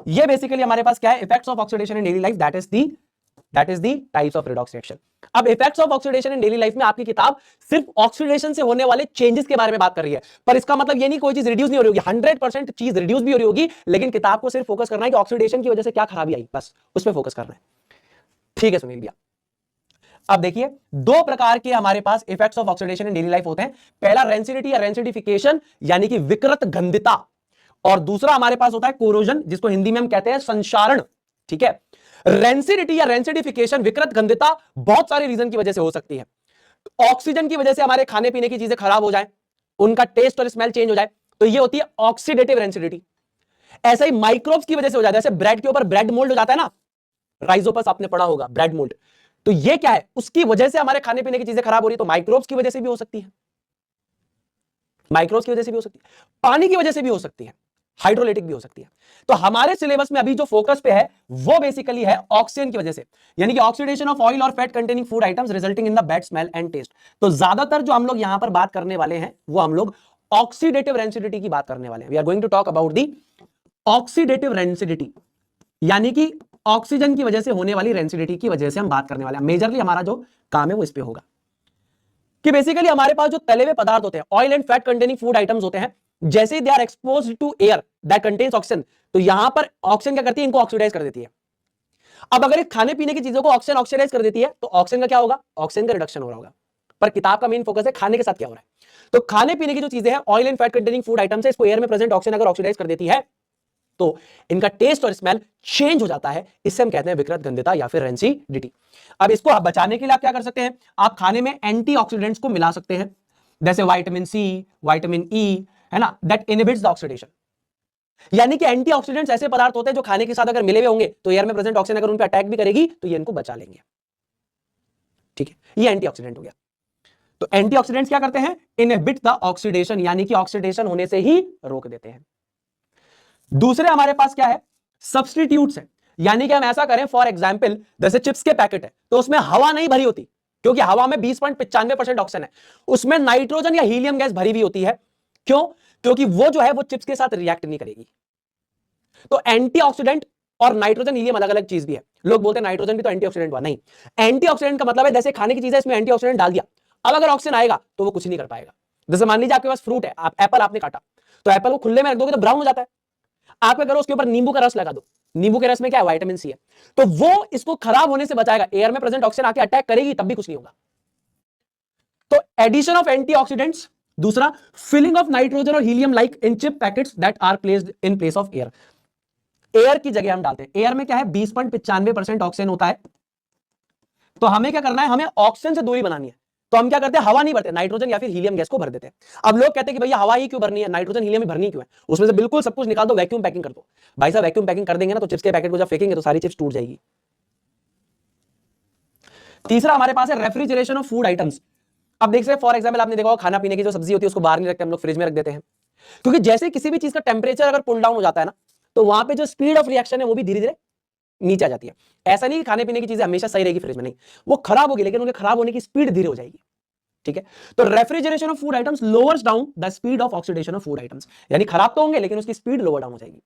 ये बेसिकली हमारे पास क्या है, effects of oxidation in daily life, that is the types of redox reaction. अब effects of oxidation in daily life में आपकी किताब सिर्फ ऑक्सीडेशन से होने वाले चेंजेस के बारे में बात कर रही है, पर इसका मतलब ये नहीं कोई चीज रिड्यूस नहीं हो रही होगी, 100% चीज रिड्यूस भी हो रही होगी, लेकिन किताब को सिर्फ फोकस करना है कि ऑक्सीडेशन की वजह से क्या खराबी आई, बस उस पर फोकस करना है। ठीक है सुनील भैया, अब देखिए दो प्रकार के हमारे पास effects of oxidation in daily life होते हैं। पहला रेंसिडिटी या रेंसिडिफिकेशन यानी कि विकृत गंधता, और दूसरा हमारे पास होता है कोरोजन, जिसको हिंदी में हम कहते हैं संक्षारण। ठीक है, रेंसिडिटी या रेंसिडिफिकेशन, विकृत गंधता बहुत सारे रीजन की वजह से हो सकती है। ऑक्सीजन की वजह से हमारे खाने पीने की चीजें खराब हो जाए, उनका टेस्ट और स्मेल चेंज हो जाए, तो ये होती है ऑक्सीडेटिव रेंसिडिटी। ऐसा ही माइक्रोब्स की वजह से हो जाता है, जैसे ब्रेड के ऊपर ब्रेड मोल्ड हो जाता है ना, राइजोपस आपने पढ़ा होगा, ब्रेड मोल्ड, तो ये क्या है, उसकी वजह से हमारे खाने पीने की चीजें खराब हो रही है, तो माइक्रोब्स की वजह से भी हो सकती है, माइक्रोब्स की वजह से भी हो सकती है, पानी की वजह से भी हो सकती है, हाइड्रोलिटिक भी हो सकती है। तो हमारे सिलेबस में अभी जो फोकस पे है वो बेसिकली है ऑक्सीजन की वजह से, यानी कि ऑक्सीडेशन ऑफ ऑयल और fat containing food items resulting in the bad smell and taste. तो ज्यादातर जो हम लोग यहां पर बात करने वाले हैं वो हम लोग ऑक्सीडेटिव रेंसिडिटी की बात करने वाले हैं। We are going to talk about the oxidative rancidity, यानी कि ऑक्सीजन की वजह से होने वाली रेंसिडिटी की वजह से हम बात करने वाले हैं। मेजरली हमारा जो काम है वो इस पे होगा कि बेसिकली हमारे पास जो तले हुए पदार्थ होते हैं, oil and fat containing food items होते हैं, जैसे they are exposed to air that contains oxygen, तो यहां पर ऑक्सीजन क्या करती है, इनको ऑक्सीडाइज कर देती है। अब अगर खाने पीने की चीजों को ऑक्सीजन ऑक्सीडाइज कर देती है तो ऑक्सीजन का क्या होगा, ऑक्सीजन का रिडक्शन हो रहा होगा। पर किताब का मेन फोकस है खाने के साथ क्या हो रहा है। तो खाने पीने की जो चीजें हैं, oil and fat containing food items है, इसको एयर में प्रेजेंट ऑक्सीजन अगर ऑक्सीडाइज कर देती है तो इनका टेस्ट और स्मेल चेंज हो जाता है, इससे हम कहते हैं विकृत गंधता या फिर रेंसिडिटी। अब इसको आप बचाने के लिए आप क्या कर सकते हैं, आप खाने में एंटीऑक्सीडेंट्स को मिला सकते हैं, जैसे विटामिन सी, विटामिन ई, है ना, दैट इनहिबिट्स द ऑक्सीडेशन। यानी कि एंटीऑक्सीडेंट्स ऐसे पदार्थ होते हैं जो खाने के साथ अगर मिले हुए होंगे तो एयर में प्रेजेंट ऑक्सीजन अगर उन पर अटैक भी करेगी तो ये इनको बचा लेंगे। ठीक है, ये एंटीऑक्सीडेंट हो गया। तो एंटीऑक्सीडेंट्स क्या करते हैं, इनहिबिट द ऑक्सीडेशन, यानी कि ऑक्सीडेशन होने से ही रोक देते हैं। दूसरे हमारे पास क्या है, सब्सटीट्यूट्स है, यानी कि हम ऐसा करें, फॉर एग्जांपल जैसे चिप्स के पैकेट है तो उसमें हवा नहीं भरी होती, क्योंकि हवा में 20.95% ऑक्सीजन है, उसमें नाइट्रोजन या हीलियम गैस भरी हुई होती है। क्यों, क्योंकि वो जो है वो चिप्स के साथ रिएक्ट नहीं करेगी। तो एंटीऑक्सीडेंट और नाइट्रोजन हीलियम अलग अलग चीज भी है। लोग बोलते हैं नाइट्रोजन भी तो एंटीऑक्सीडेंट हुआ, नहीं, एंटीऑक्सीडेंट का मतलब है जैसे खाने की चीज है इसमें एंटीऑक्सीडेंट डाल दिया, अब अगर ऑक्सीजन आएगा तो वो कुछ नहीं कर पाएगा। जैसे मान लीजिए आपके पास फ्रूट है, आप एप्पल आपने काटा, तो एप्पल को खुले में रख दोगे तो ब्राउन हो जाता है, आप क्या करो उसके ऊपर नींबू का रस लगा दो, नींबू के रस में क्या है, विटामिन सी है, तो वो इसको खराब होने से बचाएगा, एयर में प्रेजेंट ऑक्सीजन आके अटैक करेगी तब भी कुछ नहीं होगा। तो एडिशन ऑफ एंटीऑक्सीडेंट्स, दूसरा फिलिंग ऑफ नाइट्रोजन और helium like in chip packets that are placed in place of air. Air की जगह हम डालते हैं, एयर में क्या है 20.95% ऑक्सीजन होता है, तो हमें क्या करना है, हमें ऑक्सीजन से दूरी बनानी है, तो हम क्या करते हैं, हवा नहीं भरते, नाइट्रोजन या फिर हीलियम गैस को भर देते हैं। अब लोग कहते हैं कि भैया हवा ही क्यों भरनी है, नाइट्रोजन हीलियम ही भरनी क्यों है, उसमें से बिल्कुल सब कुछ निकाल दो, वैक्यूम पैकिंग कर दो। भाई साहब वैक्यूम पैकिंग कर देंगे ना तो चिप्स के पैकेट को जब फेंकेंगे तो सारी चिप्स टूट जाएगी। तीसरा हमारे पास है रेफ्रिजरेशन ऑफ फूड आइटम्स। अब देख सकते फॉर एग्जाम्पल आपने देखा होगा खाना पीने की जो सब्जी होती है उसको बाहर नहीं रखते, हम लोग फ्रिज में रख देते हैं, क्योंकि जैसे किसी भी चीज का टेम्परेचर अगर पुल डाउन हो जाता है ना तो वहां पे जो स्पीड ऑफ रिएक्शन है वो भी धीरे धीरे नीचे आ जाती है। ऐसा नहीं कि खाने पीने की चीजें हमेशा सही रहेगी फ्रिज में, नहीं, वो खराब होगी लेकिन उनके खराब होने की स्पीड धीरे हो जाएगी। ठीक है, तो refrigeration of food items lowers down the speed of oxidation of food items, यानी खराब तो होंगे लेकिन उसकी स्पीड लोअर डाउन हो जाएगी।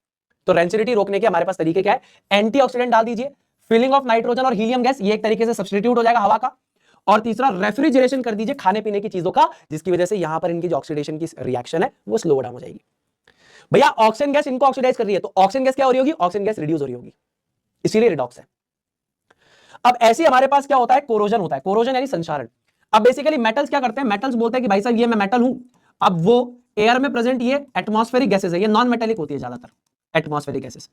तो रेंसिडिटी रोकने के हमारे पास तरीके क्या है, एंटीऑक्सीडेंट डाल दीजिए, फिलिंग ऑफ नाइट्रोजन और हीलियम गैस, ये एक तरीके से सब्स्टिट्यूट हो जाएगा हवा का, और तीसरा रेफ्रिजरेशन कर दीजिए खाने पीने की चीजों का, जिसकी वजह से यहां पर इनकी जो ऑक्सीडेशन की रिएक्शन है वो स्लो डाउन हो जाएगी। भैया ऑक्सीजन गैस इनको ऑक्सीडाइज कर रही है तो ऑक्सीजन गैस क्या हो रही होगी, ऑक्सीजन गैस रिड्यूस हो रही होगी, इसीलिए रिडॉक्स है। अब ऐसे हमारे पास क्या होता है, कोरोजन होता है, कोरोजन यानी संक्षारण। अब बेसिकली मेटल्स क्या करते हैं, मेटल्स बोलते हैं कि भाई साहब ये मैं मेटल हूं, अब वो एयर में प्रेजेंट ये एटमॉस्फेरिक गैसेस है, ये नॉन मेटेलिक होती है ज्यादातर एटमॉस्फेरिक गैसेस,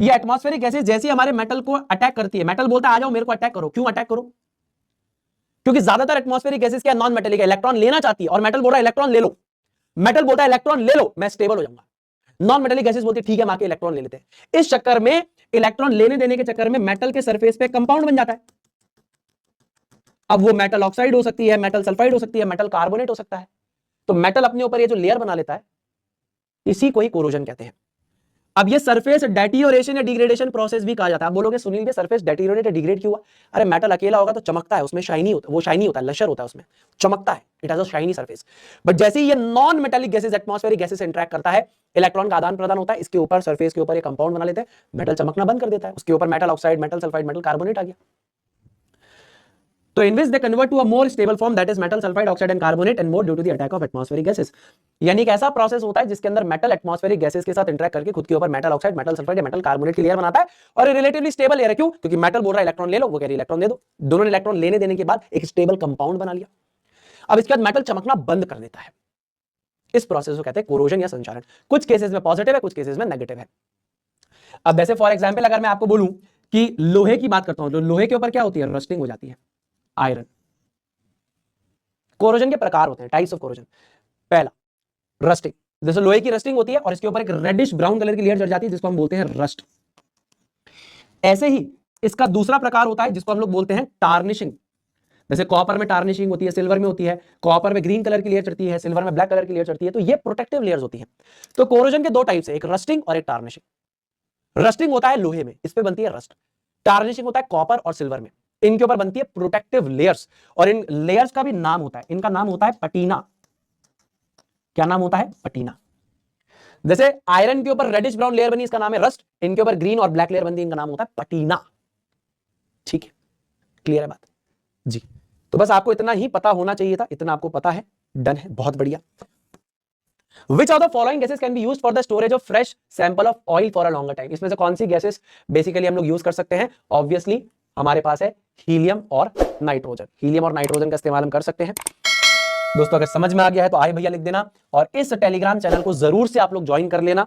ये एटमॉस्फेरिक गैसेस जैसे हमारे मेटल को अटैक करती है, मेटल बोलता है आ जाओ मेरे को अटैक करो, क्यों अटैक करो, क्योंकि ज्यादातर एटमॉस्फेरिक गैसेस क्या नॉन मेटेलिक है, इलेक्ट्रॉन लेना चाहती है, और मेटल बोल रहा है इलेक्ट्रॉन ले लो, मेटल बोलता है इलेक्ट्रॉन ले लो मैं स्टेबल हो जाऊंगा, नॉन मेटेलिक गैसेस बोलती है ठीक है हम आके इलेक्ट्रॉन ले लेते हैं। इस चक्कर में इलेक्ट्रॉन लेने देने के चक्कर में मेटल के सरफेस पे कंपाउंड बन जाता है, अब वो मेटल ऑक्साइड हो सकती है, मेटल सल्फाइड हो सकती है, मेटल कार्बोनेट हो सकता है, तो मेटल अपने ऊपर ये जो लेयर बना लेता है इसी को ही कोरोजन कहते हैं। अब ये सरफेस डेटियोरेशन या डिग्रेडेशन प्रोसेस भी कहा जाता है। आप बोलोगे सुनील ये सरफेस डेटियोरेट या डिग्रेड क्यों हुआ, अरे मेटल अकेला होगा तो चमकता है, उसमें शाइनी होता है, वो शाइनी होता है, लशर होता है, उसमें चमकता है, it has a shiny surface, but जैसे ही ये non metallic gases atmospheric gases से इंटरेक्ट करता है इलेक्ट्रॉन का आदान प्रदान होता है, इसके ऊपर सरफेस के ऊपर एक कंपाउंड बना लेते हैं, मेटल चमकना बंद कर देता है, उसके ऊपर metal oxide, metal sulphide, metal carbonate आ गया। तो in which they convert to a more stable form that is metal sulphide oxide and carbonate and more due to the attack of atmospheric gases. यानी कि ऐसा process होता है जिसके अंदर मेटल एटमॉस्फेरिक गैसेस के साथ इंटरेक्ट करके खुद के ऊपर मेटल ऑक्साइड, मेटल सल्फाइड या मेटल कार्बोनेट की लेयर बनाता है, और ये रिलेटिवली स्टेबल लेयर है। क्यों? क्योंकि मेटल बोल रहा है इलेक्ट्रॉन ले लो, वो कह रही है इलेक्ट्रॉन दे दो, दोनों ने इलेक्ट्रॉन लेने देने के बाद एक स्टेबल कंपाउंड बना लिया। अब इसके बाद मेटल चमकना बंद कर देता है। इस प्रोसेस को कहते हैं कोरोजन या संचारण। कुछ केसेस में पॉजिटिव है, कुछ केसेस में नेगेटिव है। अब जैसे फॉर एग्जांपल अगर मैं आपको बोलूं कि लोहे की बात करता हूं, तो लोहे के ऊपर क्या होती है? रस्टिंग हो जाती है, आयरन। कोरोजन के प्रकार होते हैं, टाइप्स ऑफ कोरोजन। पहला रस्टिंग, जैसे लोहे की रस्टिंग होती है और इसके ऊपर एक रेडिश ब्राउन कलर की लेयर चढ़ जाती है जिसको हम बोलते हैं रस्ट। ऐसे ही इसका दूसरा प्रकार होता है जिसको हम लोग बोलते हैं टार्निशिंग। जैसे कॉपर में टार्निशिंग होती है, सिल्वर में होती है। कॉपर में ग्रीन कलर की लेयर चढ़ती है, सिल्वर में ब्लैक कलर की लेयर चढ़ती है। तो ये प्रोटेक्टिव लेयर्स होती हैं। तो कोरोजन के दो टाइप्स है, एक रस्टिंग और एक टार्निशिंग। रस्टिंग होता है लोहे में, इस पे बनती है रस्ट। टार्निशिंग होता है कॉपर और सिल्वर में, इनके ऊपर बनती है प्रोटेक्टिव लेयर्स। और इन लेयर्स का भी नाम होता है, इनका नाम होता है पटीना। क्या नाम होता है? पटीना। जैसे आयरन के ऊपर रेडिश ब्राउन लेयर बनी, इसका नाम है रस्ट। इनके ऊपर ग्रीन और ब्लैक लेयर बनती है, इनका नाम होता है पटीना। ठीक है, क्लियर है बात जी? तो बस आपको इतना ही पता होना चाहिए था, इतना आपको पता है, डन है, बहुत बढ़िया। Which of the following gases can be used for the storage of fresh sample of oil for a longer time? इसमें से कौन सी गैसेस बेसिकली हम लोग यूज कर सकते हैं? ऑब्वियसली हमारे पास है हीलियम और नाइट्रोजन। हीलियम और नाइट्रोजन का इस्तेमाल हम कर सकते हैं। दोस्तों अगर समझ में आ गया है तो आए भैया लिख देना, और इस टेलीग्राम चैनल को जरूर से आप लोग ज्वाइन कर लेना।